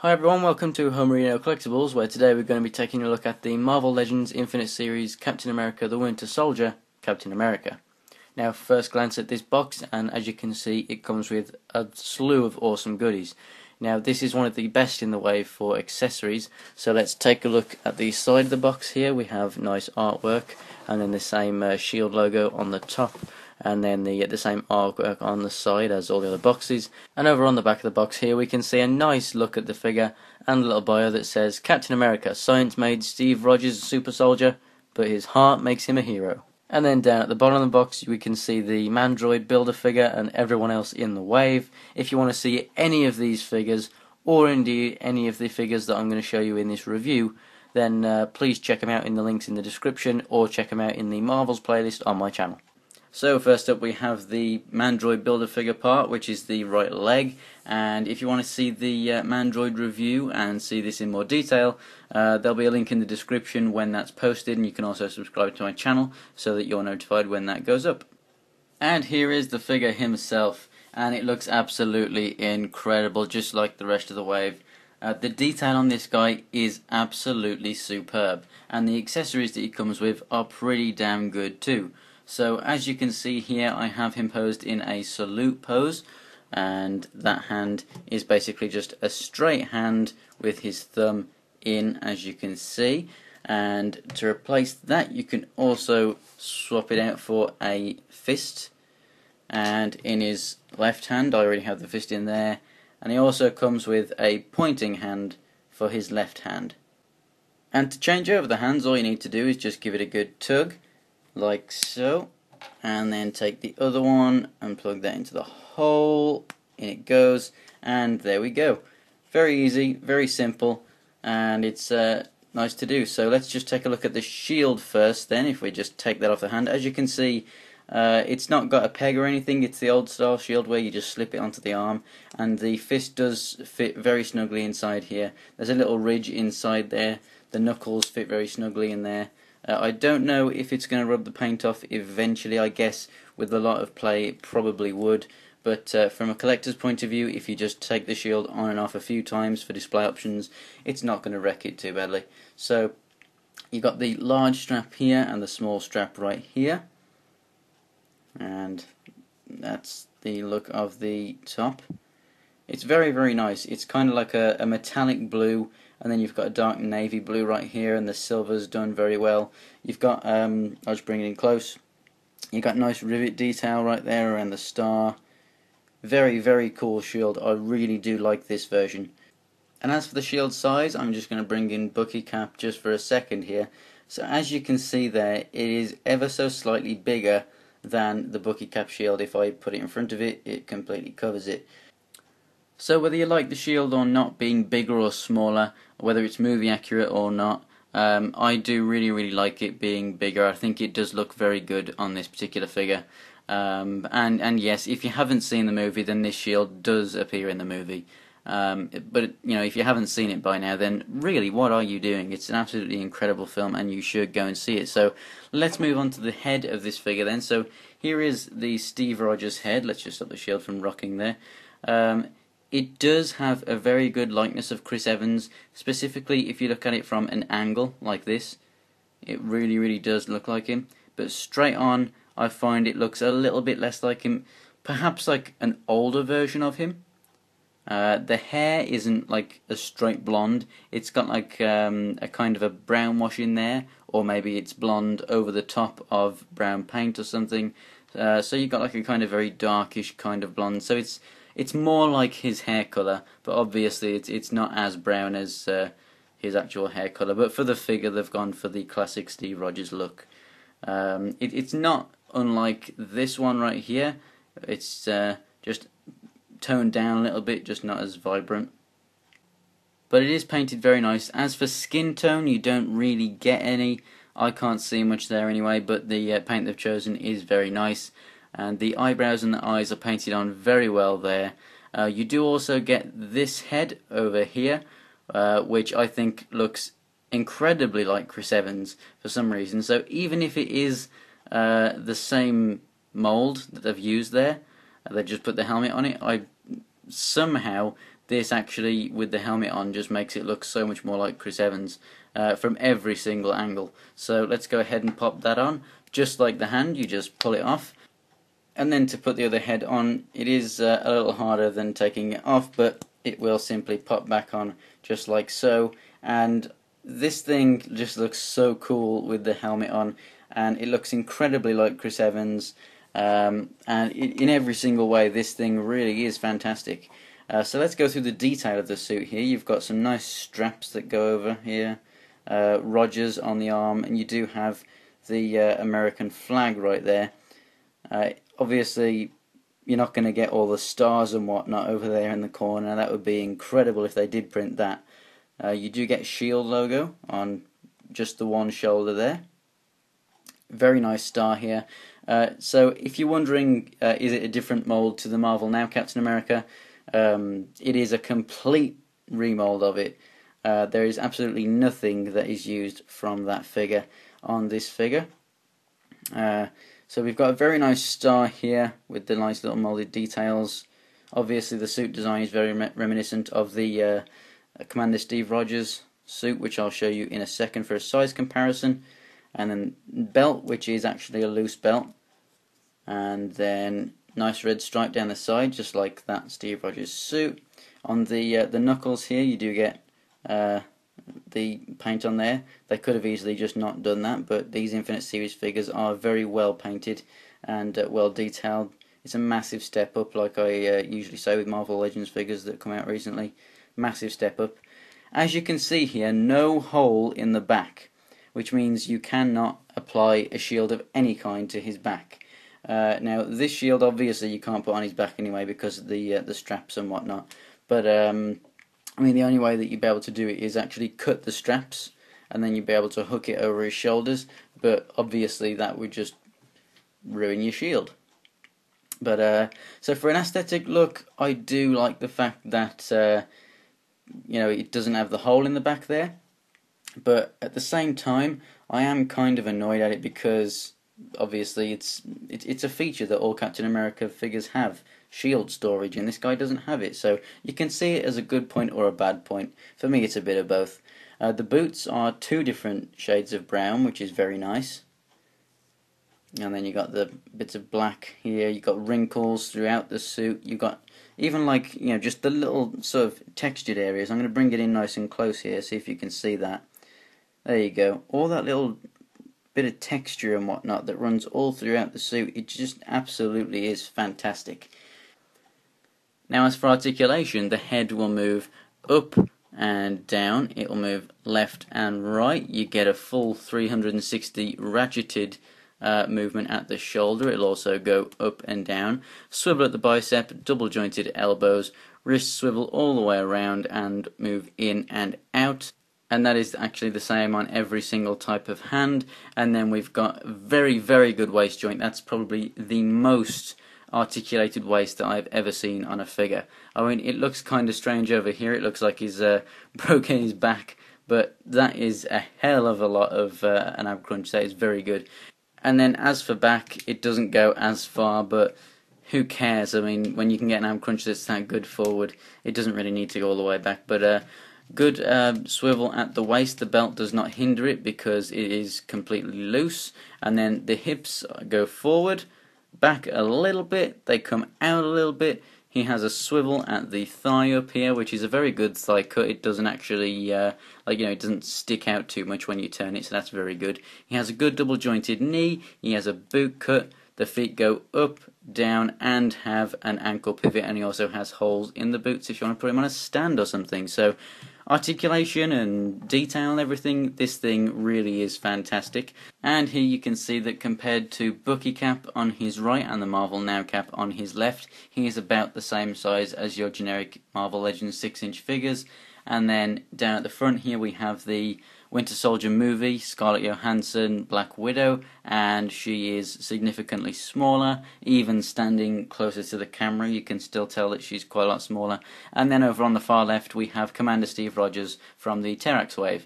Hi everyone, welcome to Homerino Collectibles, where today we're going to be taking a look at the Marvel Legends Infinite Series Captain America the Winter Soldier, Captain America. Now, first glance at this box, and as you can see, it comes with a slew of awesome goodies. Now, this is one of the best in the wave for accessories, so let's take a look at the side of the box here. We have nice artwork, and then the same shield logo on the top, and then the same artwork on the side as all the other boxes. And over on the back of the box here we can see a nice look at the figure and a little bio that says Captain America, science made Steve Rogers a super soldier, but his heart makes him a hero. And then down at the bottom of the box we can see the Mandroid builder figure and everyone else in the wave. If you want to see any of these figures, or indeed any of the figures that I'm going to show you in this review, then please check them out in the links in the description, or check them out in the Marvels playlist on my channel. So first up we have the Mandroid builder figure part, which is the right leg, and if you want to see the Mandroid review and see this in more detail, there'll be a link in the description when that's posted, and you can also subscribe to my channel so that you're notified when that goes up. And here is the figure himself, and it looks absolutely incredible, just like the rest of the wave. The detail on this guy is absolutely superb, and the accessories that he comes with are pretty damn good too. So as you can see here, I have him posed in a salute pose, and that hand is basically just a straight hand with his thumb in, as you can see. And to replace that, you can also swap it out for a fist, and in his left hand I already have the fist in there, and he also comes with a pointing hand for his left hand. And to change over the hands, all you need to do is just give it a good tug, like so, and then take the other one and plug that into the hole. In it goes, and there we go. Very easy, very simple, and it's nice to do. So let's just take a look at the shield first then. If we just take that off the hand, as you can see, it's not got a peg or anything. It's the old style shield where you just slip it onto the arm, and the fist does fit very snugly inside here. There's a little ridge inside there. The knuckles fit very snugly in there. I don't know if it's going to rub the paint off eventually. I guess with a lot of play it probably would, but from a collector's point of view, if you just take the shield on and off a few times for display options, it's not going to wreck it too badly. So you've got the large strap here and the small strap right here, and that's the look of the top. It's very, very nice. It's kind of like a metallic blue, and then you've got a dark navy blue right here, and the silver's done very well. You've got, I'll just bring it in close, you've got nice rivet detail right there around the star. Very, very cool shield. I really do like this version. And as for the shield size, I'm just going to bring in Bucky Cap just for a second here. So as you can see there, it is ever so slightly bigger than the Bucky Cap shield. If I put it in front of it, it completely covers it. So whether you like the shield or not being bigger or smaller, whether it's movie accurate or not, I do really like it being bigger. I think it does look very good on this particular figure. And yes, if you haven't seen the movie, then this shield does appear in the movie. But you know, if you haven't seen it by now, then really, what are you doing? It's an absolutely incredible film, and you should go and see it. So let's move on to the head of this figure then. So here is the Steve Rogers head. Let's just stop the shield from rocking there. It does have a very good likeness of Chris Evans, specifically if you look at it from an angle like this. It really does look like him, but straight on I find it looks a little bit less like him, perhaps like an older version of him. The hair isn't like a straight blonde, it's got like a kind of a brown wash in there, or maybe it's blonde over the top of brown paint or something. So you've got like a kind of very darkish kind of blonde, so it's more like his hair colour, but obviously it's not as brown as his actual hair colour. But for the figure, they've gone for the classic Steve Rogers look. It's not unlike this one right here. It's just toned down a little bit, just not as vibrant. But it is painted very nice. As for skin tone, you don't really get any. I can't see much there anyway, but the paint they've chosen is very nice. And the eyebrows and the eyes are painted on very well there. You do also get this head over here, which I think looks incredibly like Chris Evans for some reason. So even if it is the same mould that they've used there, they just put the helmet on it, somehow this actually, with the helmet on, just makes it look so much more like Chris Evans from every single angle. So let's go ahead and pop that on. Just like the hand, you just pull it off. And then to put the other head on, it is a little harder than taking it off, but it will simply pop back on just like so. And this thing just looks so cool with the helmet on, and it looks incredibly like Chris Evans. And in every single way, this thing really is fantastic. So let's go through the detail of the suit here. You've got some nice straps that go over here, Rogers on the arm, and you do have the American flag right there. Obviously, you're not going to get all the stars and whatnot over there in the corner. That would be incredible if they did print that. You do get Shield logo on just the one shoulder there. Very nice star here. So if you're wondering, is it a different mold to the Marvel Now Captain America? It is a complete remold of it. There is absolutely nothing that is used from that figure on this figure. So we've got a very nice star here with the nice little molded details. Obviously the suit design is very reminiscent of the Commander Steve Rogers suit, which I'll show you in a second for a size comparison. And then belt, which is actually a loose belt. And then nice red stripe down the side, just like that Steve Rogers suit. On the knuckles here, you do get the paint on there. They could have easily just not done that, but these Infinite Series figures are very well painted and well detailed. It's a massive step up, like I usually say with Marvel Legends figures that come out recently. Massive step up. As you can see here, no hole in the back, which means you cannot apply a shield of any kind to his back. Now this shield obviously you can't put on his back anyway because of the straps and whatnot, but I mean, the only way that you'd be able to do it is actually cut the straps, and then you'd be able to hook it over his shoulders, but obviously that would just ruin your shield. But so for an aesthetic look, I do like the fact that you know, it doesn't have the hole in the back there, but at the same time I am kind of annoyed at it because obviously it's a feature that all Captain America figures have, shield storage, and this guy doesn't have it, so you can see it as a good point or a bad point. For me it's a bit of both. The boots are two different shades of brown, which is very nice, and then you got the bits of black here, you got wrinkles throughout the suit, you got even like, you know, just the little sort of textured areas. I'm going to bring it in nice and close here, see if you can see that. There you go, all that little bit of texture and whatnot that runs all throughout the suit. It just absolutely is fantastic. Now as for articulation, the head will move up and down, it will move left and right. You get a full 360 ratcheted movement at the shoulder. It'll also go up and down. Swivel at the bicep, double jointed elbows, wrist swivel all the way around and move in and out. And that is actually the same on every single type of hand. And then we've got a very, very good waist joint. That's probably the most articulated waist that I've ever seen on a figure. I mean, it looks kind of strange over here. It looks like he's broken his back, but that is a hell of a lot of an ab crunch. That is very good. And then as for back, it doesn't go as far, but who cares? I mean, when you can get an ab crunch that's that good forward, it doesn't really need to go all the way back. But good swivel at the waist. The belt does not hinder it because it is completely loose. And then the hips go forward, back a little bit, they come out a little bit. He has a swivel at the thigh up here, which is a very good thigh cut. It doesn't actually, it doesn't stick out too much when you turn it, so that's very good. He has a good double jointed knee. He has a boot cut. The feet go up, down, and have an ankle pivot, and he also has holes in the boots if you want to put him on a stand or something. So articulation and detail and everything, this thing really is fantastic. And here you can see that compared to Bucky Cap on his right and the Marvel Now Cap on his left, he is about the same size as your generic Marvel Legends 6-inch figures. And then down at the front here we have the Winter Soldier movie, Scarlett Johansson, Black Widow, and she is significantly smaller. Even standing closer to the camera, you can still tell that she's quite a lot smaller. And then over on the far left, we have Commander Steve Rogers from the Terrax Wave.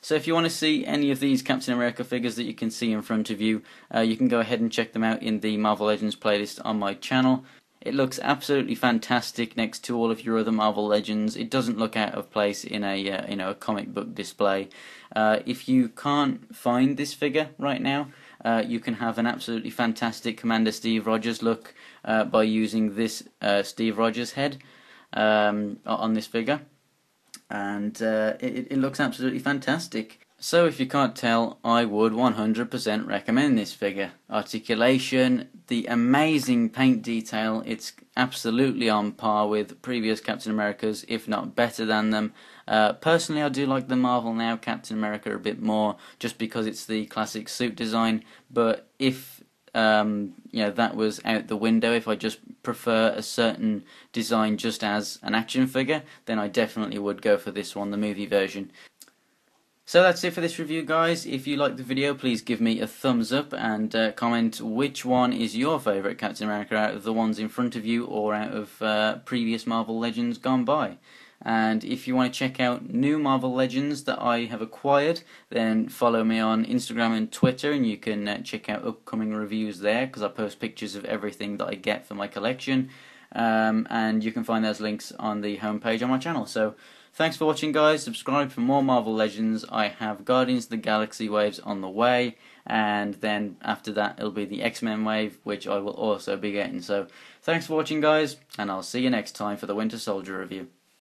So if you want to see any of these Captain America figures that you can see in front of you, you can go ahead and check them out in the Marvel Legends playlist on my channel. It looks absolutely fantastic next to all of your other Marvel Legends. It doesn't look out of place in a a comic book display. If you can't find this figure right now, you can have an absolutely fantastic Commander Steve Rogers look by using this Steve Rogers head on this figure, and it looks absolutely fantastic. So if you can't tell, I would 100% recommend this figure. Articulation, the amazing paint detail, it's absolutely on par with previous Captain Americas, if not better than them. Personally, I do like the Marvel Now Captain America a bit more, just because it's the classic suit design, but if that was out the window, if I just prefer a certain design just as an action figure, then I definitely would go for this one, the movie version. So that's it for this review, guys. If you liked the video, please give me a thumbs up and comment which one is your favourite Captain America out of the ones in front of you or out of previous Marvel Legends gone by. And if you want to check out new Marvel Legends that I have acquired, then follow me on Instagram and Twitter, and you can check out upcoming reviews there, because I post pictures of everything that I get for my collection. And you can find those links on the homepage on my channel. So thanks for watching, guys. Subscribe for more Marvel Legends. I have Guardians of the Galaxy waves on the way, and then after that it'll be the X-Men wave, which I will also be getting. So thanks for watching, guys, and I'll see you next time for the Winter Soldier review.